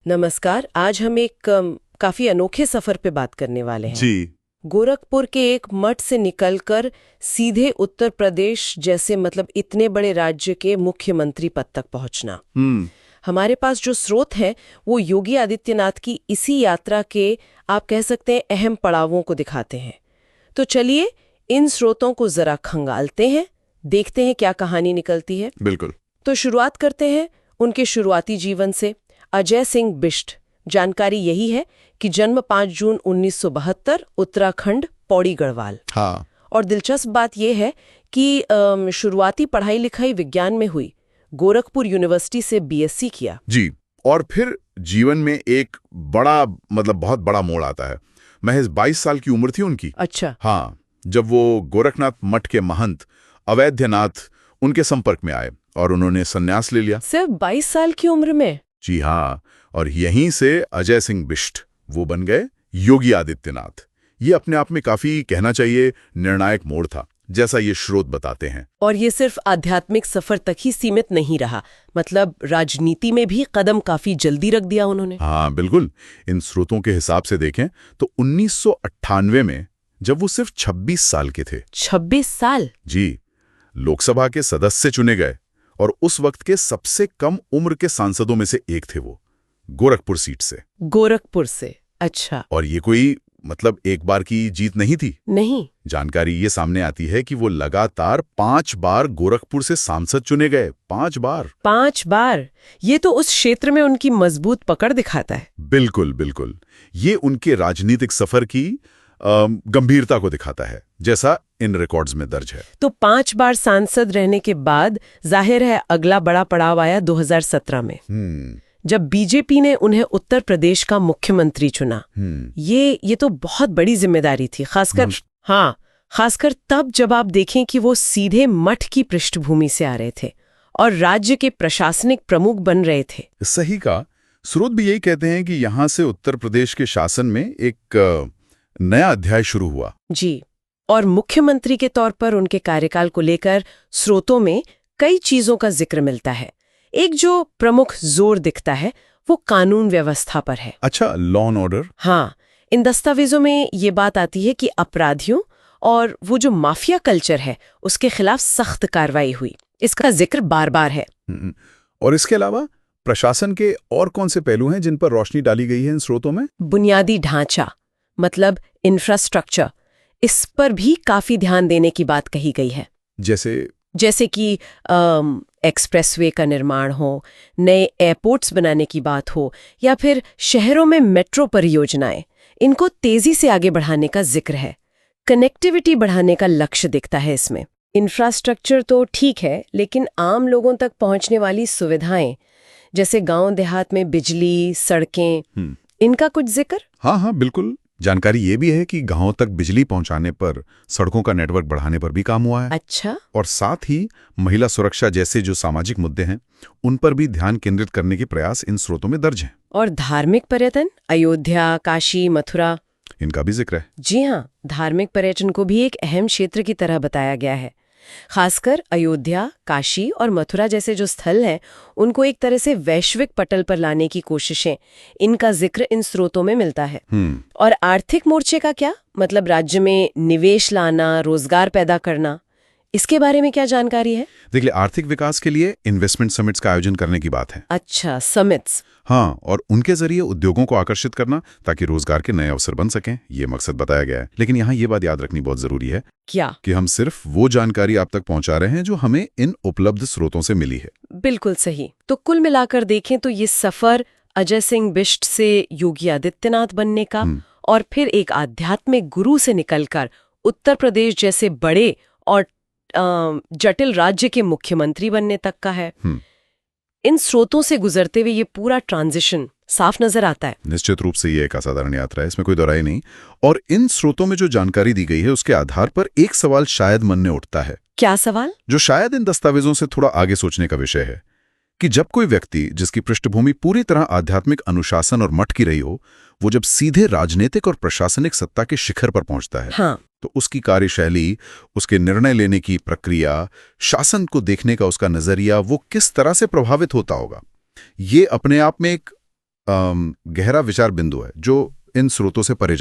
नमस्कार। आज हम एक काफी अनोखे सफर पे बात करने वाले हैं। जी। गोरखपुर के एक मठ से निकलकर सीधे उत्तर प्रदेश जैसे इतने बड़े राज्य के मुख्यमंत्री पद तक पहुंचना। हमारे पास जो स्रोत हैं वो योगी आदित्यनाथ की इसी यात्रा के आप कह सकते हैं अहम पड़ावों को दिखाते हैं। तो चलिए इन स्रोतों को जरा खंगालते हैं, देखते हैं क्या कहानी निकलती है। बिल्कुल। तो शुरुआत करते हैं उनके शुरुआती जीवन से। अजय सिंह बिष्ट, जानकारी यही है कि जन्म 5 जून 1972, उत्तराखंड, पौड़ी गढ़वाल। हाँ। और दिलचस्प बात यह है कि शुरुआती पढ़ाई लिखाई विज्ञान में हुई। गोरखपुर यूनिवर्सिटी से बीएससी किया। जी। और फिर जीवन में एक बड़ा बहुत बड़ा मोड़ आता है। महज 22 साल की उम्र थी उनकी। अच्छा। हाँ, जब वो गोरखनाथ मठ के महंत अवैधनाथ उनके संपर्क में आए और उन्होंने संन्यास ले लिया। सिर्फ 22 साल की उम्र में? जी हाँ। और यहीं से अजय सिंह बिष्ट वो बन गए योगी आदित्यनाथ। ये अपने आप में काफी, कहना चाहिए, निर्णायक मोड़ था, जैसा ये स्रोत बताते हैं। और ये सिर्फ आध्यात्मिक सफर तक ही सीमित नहीं रहा, राजनीति में भी कदम काफी जल्दी रख दिया उन्होंने। हाँ बिल्कुल। इन स्रोतों के हिसाब से देखें तो 1998 में, जब वो सिर्फ 26 साल के थे। 26 साल? जी। लोकसभा के सदस्य चुने गए और उस वक्त के सबसे कम उम्र के सांसदों में से एक थे वो, गोरखपुर सीट से। गोरखपुर से? अच्छा। और ये कोई एक बार की जीत नहीं थी। नहीं। जानकारी ये सामने आती है कि वो लगातार 5 बार गोरखपुर से सांसद चुने गए। 5 बार। 5 बार? ये तो उस क्षेत्र में उनकी मजबूत पकड़ दिखाता है। बिल्कुल बिल्कुल। ये उनके राजनीतिक सफर की गंभीरता को दिखाता है, जैसा इन रिकॉर्ड्स में दर्ज है। तो 5 बार सांसद रहने के बाद जाहिर है अगला बड़ा पड़ाव आया 2017 में, जब बीजेपी ने उन्हें उत्तर प्रदेश का मुख्यमंत्री चुना। ये तो बहुत बड़ी जिम्मेदारी थी, खासकर तब जब आप देखें कि वो सीधे मठ की पृष्ठभूमि से आ रहे थे और राज्य के प्रशासनिक प्रमुख बन रहे थे। सही का। स्रोत भी यही कहते हैं कि यहाँ से उत्तर प्रदेश के शासन में एक नया अध्याय शुरू हुआ। जी। और मुख्यमंत्री के तौर पर उनके कार्यकाल को लेकर स्रोतों में कई चीजों का जिक्र मिलता है। एक जो प्रमुख जोर दिखता है वो कानून व्यवस्था पर है। अच्छा, लॉ एंड ऑर्डर। हाँ, इन दस्तावेजों में ये बात आती है कि अपराधियों और वो जो माफिया कल्चर है उसके खिलाफ सख्त कार्रवाई हुई। इसका जिक्र बार बार है। और इसके अलावा प्रशासन के और कौन से पहलू हैं जिन पर रोशनी डाली गई है इन स्रोतों में? बुनियादी ढांचा, इंफ्रास्ट्रक्चर, इस पर भी काफी ध्यान देने की बात कही गई है। जैसे कि एक्सप्रेसवे का निर्माण हो, नए एयरपोर्ट्स बनाने की बात हो, या फिर शहरों में मेट्रो परियोजनाएं, इनको तेजी से आगे बढ़ाने का जिक्र है। कनेक्टिविटी बढ़ाने का लक्ष्य दिखता है इसमें। इंफ्रास्ट्रक्चर तो ठीक है, लेकिन आम लोगों तक पहुंचने वाली सुविधाएं, जैसे गांव देहात में बिजली, सड़कें, इनका कुछ जिक्र? हाँ बिल्कुल। जानकारी ये भी है कि गांवों तक बिजली पहुंचाने पर, सड़कों का नेटवर्क बढ़ाने पर भी काम हुआ है। अच्छा। और साथ ही महिला सुरक्षा जैसे जो सामाजिक मुद्दे हैं उन पर भी ध्यान केंद्रित करने के प्रयास इन स्रोतों में दर्ज हैं। और धार्मिक पर्यटन, अयोध्या, काशी, मथुरा, इनका भी जिक्र है। जी हाँ, धार्मिक पर्यटन को भी एक अहम क्षेत्र की तरह बताया गया है। खासकर अयोध्या, काशी और मथुरा जैसे जो स्थल हैं उनको एक तरह से वैश्विक पटल पर लाने की कोशिशें, इनका जिक्र इन स्रोतों में मिलता है। और आर्थिक मोर्चे का क्या? राज्य में निवेश लाना, रोजगार पैदा करना, इसके बारे में क्या जानकारी है? देखिए, आर्थिक विकास के लिए इन्वेस्टमेंट समिट्स का आयोजन करने की बात है। अच्छा, समिट्स। हाँ, और उनके जरिए उद्योगों को आकर्षित करना ताकि रोजगार के नए अवसर बन सकें, ये मकसद बताया गया है। लेकिन यहाँ ये बात याद रखनी बहुत जरूरी है। क्या? कि हम सिर्फ वो जानकारी आप तक पहुंचा रहे हैं जो हमें इन उपलब्ध स्रोतों से मिली है। बिल्कुल सही। तो कुल मिलाकर देखें तो ये सफर अजय सिंह बिष्ट से योगी आदित्यनाथ बनने का और फिर एक आध्यात्मिक गुरु से निकलकर उत्तर प्रदेश जैसे बड़े और जटिल राज्य के मुख्यमंत्री बनने तक का है। इन स्रोतों से गुजरते हुए ये पूरा ट्रांजिशन साफ नजर आता है। निश्चित रूप से ये एक असाधारण यात्रा है, इसमें कोई दोहराई नहीं। और इन स्रोतों में जो जानकारी दी गई है उसके आधार पर एक सवाल शायद मन में उठता है। क्या सवाल? जो शायद इन दस्तावेजों से थोड़ा आगे सोचने का विषय है कि जब कोई व्यक्ति जिसकी पृष्ठभूमि पूरी तरह आध्यात्मिक अनुशासन और मठ की रही हो, वो जब सीधे राजनीतिक और प्रशासनिक सत्ता के शिखर पर पहुंचता है, हाँ, तो उसकी कार्यशैली, उसके निर्णय लेने की प्रक्रिया, शासन को देखने का उसका नजरिया, वो किस तरह से प्रभावित होता होगा। ये अपने आप में एक गहरा विचार बिंदु है जो इन स्रोतों से परे